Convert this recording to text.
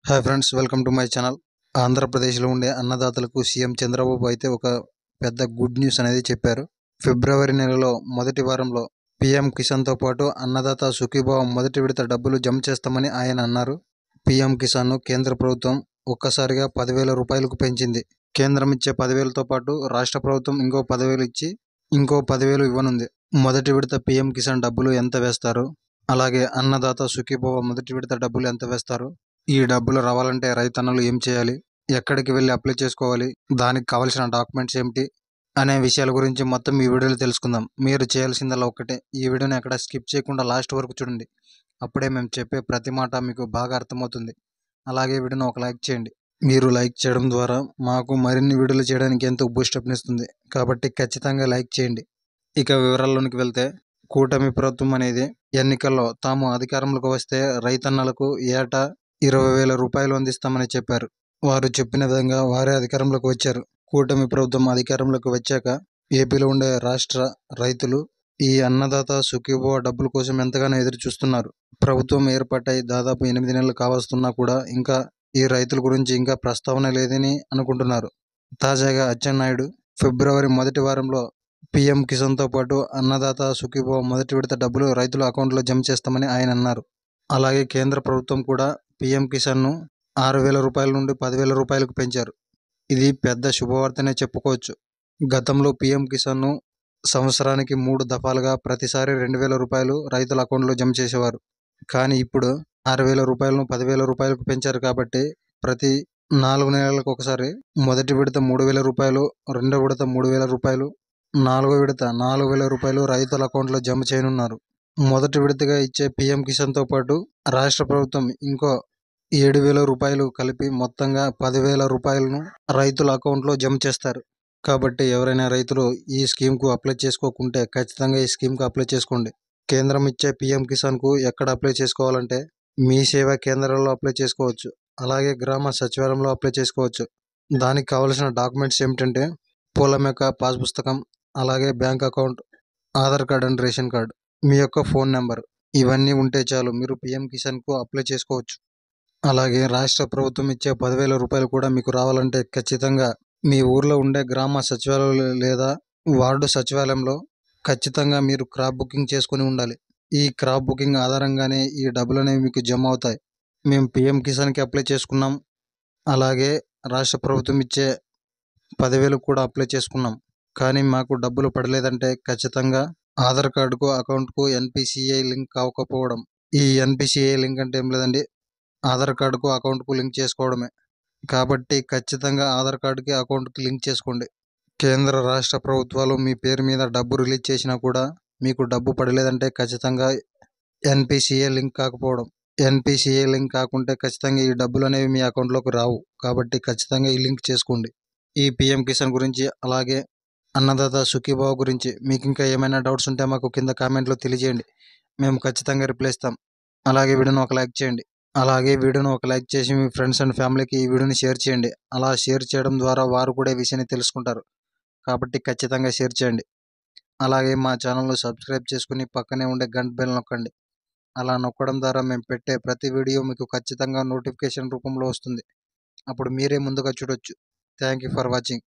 Hi friends, welcome to my channel. ఆంధ్రప్రదేశ్లో ఉండే అన్నదాతలకు CM Chandrababu అయితే ఒక పెద్ద గుడ్ న్యూస్ అనేది చెప్పారు. ఫిబ్రవరి నెలలో మొదటి వారంలో పీఎం కిసాన్తో పాటు అన్నదాత సుఖీభావ మొదటి విడత డబ్బులు జమ చేస్తామని ఆయన అన్నారు. పీఎం కిసాన్ను కేంద్ర ప్రభుత్వం ఒక్కసారిగా 10,000 రూపాయలకు పెంచింది. కేంద్రం ఇచ్చే 10,000తో పాటు రాష్ట్ర ప్రభుత్వం ఇంకో 10,000 ఇచ్చి ఇంకో 10,000 ఇవ్వనుంది. మొదటి విడత పీఎం కిసాన్ డబ్బులు ఎంత వేస్తారు, అలాగే అన్నదాత సుఖీభావ మొదటి విడత డబ్బులు ఎంత వేస్తారు, ఈ డబ్బులు రావాలంటే రైతన్నలు ఏం చేయాలి, ఎక్కడికి వెళ్ళి అప్లై చేసుకోవాలి, దానికి కావాల్సిన డాక్యుమెంట్స్ ఏమిటి అనే విషయాల గురించి మొత్తం ఈ వీడియోలో తెలుసుకుందాం. మీరు చేయాల్సిందల్లా ఒక్కటే, ఈ వీడియోని ఎక్కడ స్కిప్ చేయకుండా లాస్ట్ వరకు చూడండి. అప్పుడే మేము చెప్పే ప్రతి మాట మీకు బాగా అర్థమవుతుంది. అలాగే వీడియోని ఒక లైక్ చేయండి. మీరు లైక్ చేయడం ద్వారా మాకు మరిన్ని వీడియోలు చేయడానికి ఎంతో బూస్టప్నిస్తుంది. కాబట్టి ఖచ్చితంగా లైక్ చేయండి. ఇక వివరాల్లోనికి వెళ్తే, కూటమి ప్రభుత్వం అనేది ఎన్నికల్లో తాము అధికారంలోకి వస్తే రైతన్నలకు ఏటా 20,000 రూపాయలు అందిస్తామని చెప్పారు. వారు చెప్పిన విధంగా వారే అధికారంలోకి వచ్చారు. కూటమి ప్రభుత్వం అధికారంలోకి వచ్చాక ఏపీలో ఉండే రాష్ట్ర రైతులు ఈ అన్నదాత సుఖీభవ డబ్బుల కోసం ఎంతగానో ఎదురు చూస్తున్నారు. ప్రభుత్వం ఏర్పాటై దాదాపు 8 నెలలు కావస్తున్నా కూడా ఇంకా ఈ రైతుల గురించి ఇంకా ప్రస్తావన లేదని అనుకుంటున్నారు. తాజాగా అచ్చెన్నాయుడు ఫిబ్రవరి మొదటి వారంలో పీఎం కిసాన్తో పాటు అన్నదాత సుఖీభవ మొదటి విడత డబ్బులు రైతుల అకౌంట్లో జమ చేస్తామని ఆయన అన్నారు. అలాగే కేంద్ర ప్రభుత్వం కూడా పీఎం కిసాన్ను 6,000 రూపాయల నుండి 10,000 రూపాయలకు పెంచారు. ఇది పెద్ద శుభవార్తనే చెప్పుకోవచ్చు. గతంలో పీఎం కిసాన్ను సంవత్సరానికి 3 దఫాలుగా ప్రతిసారి 2,000 రూపాయలు రైతుల అకౌంట్లో జమ చేసేవారు. కానీ ఇప్పుడు 6,000 రూపాయలను 10,000 రూపాయలకు పెంచారు. కాబట్టి ప్రతి 4 నెలలకు ఒకసారి మొదటి విడత 3,000 రూపాయలు, రెండో విడత 3,000 రూపాయలు, నాలుగో విడత 4,000 రూపాయలు రైతుల అకౌంట్లో జమ చేయనున్నారు. మొదటి విడతగా ఇచ్చే పీఎం కిసాన్తో పాటు రాష్ట్ర ప్రభుత్వం ఇంకో 7,000 రూపాయలు కలిపి మొత్తంగా 10,000 రూపాయలను రైతుల అకౌంట్లో జమ చేస్తారు. కాబట్టి ఎవరైనా రైతులు ఈ స్కీమ్కు అప్లై చేసుకోకుంటే ఖచ్చితంగా ఈ స్కీమ్కు అప్లై చేసుకోండి. కేంద్రం ఇచ్చే పీఎం కిసాన్కు ఎక్కడ అప్లై చేసుకోవాలంటే మీ సేవా కేంద్రాల్లో అప్లై చేసుకోవచ్చు. అలాగే గ్రామ సచివాలయంలో అప్లై చేసుకోవచ్చు. దానికి కావాల్సిన డాక్యుమెంట్స్ ఏమిటంటే పొలం యొక్క పాస్ పుస్తకం, అలాగే bank account, Aadhaar card and ration card, మీ యొక్క ఫోన్ నెంబర్, ఇవన్నీ ఉంటే చాలు మీరు పీఎం కిసాన్కు అప్లై చేసుకోవచ్చు. అలాగే రాష్ట్ర ప్రభుత్వం ఇచ్చే 10,000 రూపాయలు కూడా మీకు రావాలంటే ఖచ్చితంగా మీ ఊర్లో ఉండే గ్రామ సచివాలయం లేదా వార్డు సచివాలయంలో ఖచ్చితంగా మీరు క్రాప్ బుకింగ్ చేసుకొని ఉండాలి. ఈ క్రాప్ బుకింగ్ ఆధారంగానే ఈ డబ్బులు అనేవి మీకు జమ అవుతాయి. మేము పీఎం కిసాన్కి అప్లై చేసుకున్నాం, అలాగే రాష్ట్ర ప్రభుత్వం ఇచ్చే 10,000 కూడా అప్లై చేసుకున్నాం, కానీ మాకు డబ్బులు పడలేదంటే ఖచ్చితంగా ఆధార్ కార్డుకు అకౌంట్కు ఎన్పిసిఐ లింక్ కావకపోవడం. ఈ ఎన్పిసిఐ లింక్ అంటే ఏం లేదండి, ఆధార్ కార్డుకు అకౌంట్కు లింక్ చేసుకోవడమే. కాబట్టి ఖచ్చితంగా ఆధార్ కార్డుకి అకౌంట్కి లింక్ చేసుకోండి. కేంద్ర రాష్ట్ర ప్రభుత్వాలు మీ పేరు మీద డబ్బు రిలీజ్ చేసినా కూడా మీకు డబ్బు పడలేదంటే ఖచ్చితంగా ఎన్పిసిఐ లింక్ కాకపోవడం. ఎన్పిసిఐ లింక్ కాకుంటే ఖచ్చితంగా ఈ డబ్బులు అనేవి మీ అకౌంట్లోకి రావు. కాబట్టి ఖచ్చితంగా ఈ లింక్ చేసుకోండి. ఈ పీఎం కిసాన్ గురించి, అలాగే అన్నదాత సుఖీభావ గురించి మీకు ఇంకా ఏమైనా డౌట్స్ ఉంటే మాకు కింద కామెంట్లో తెలియజేయండి. మేము ఖచ్చితంగా రిప్లై ఇస్తాం. అలాగే వీడియోని ఒక లైక్ చేసి మీ ఫ్రెండ్స్ అండ్ ఫ్యామిలీకి ఈ వీడియోని షేర్ చేయండి. అలా షేర్ చేయడం ద్వారా వారు కూడా ఈ విషయాన్ని తెలుసుకుంటారు. కాబట్టి ఖచ్చితంగా షేర్ చేయండి. అలాగే మా ఛానల్ను సబ్స్క్రైబ్ చేసుకుని పక్కనే ఉండే గంట బెల్ నొక్కండి. అలా నొక్కడం ద్వారా మేము పెట్టే ప్రతి వీడియో మీకు ఖచ్చితంగా నోటిఫికేషన్ రూపంలో వస్తుంది. అప్పుడు మీరే ముందుగా చూడొచ్చు. Thank you for watching.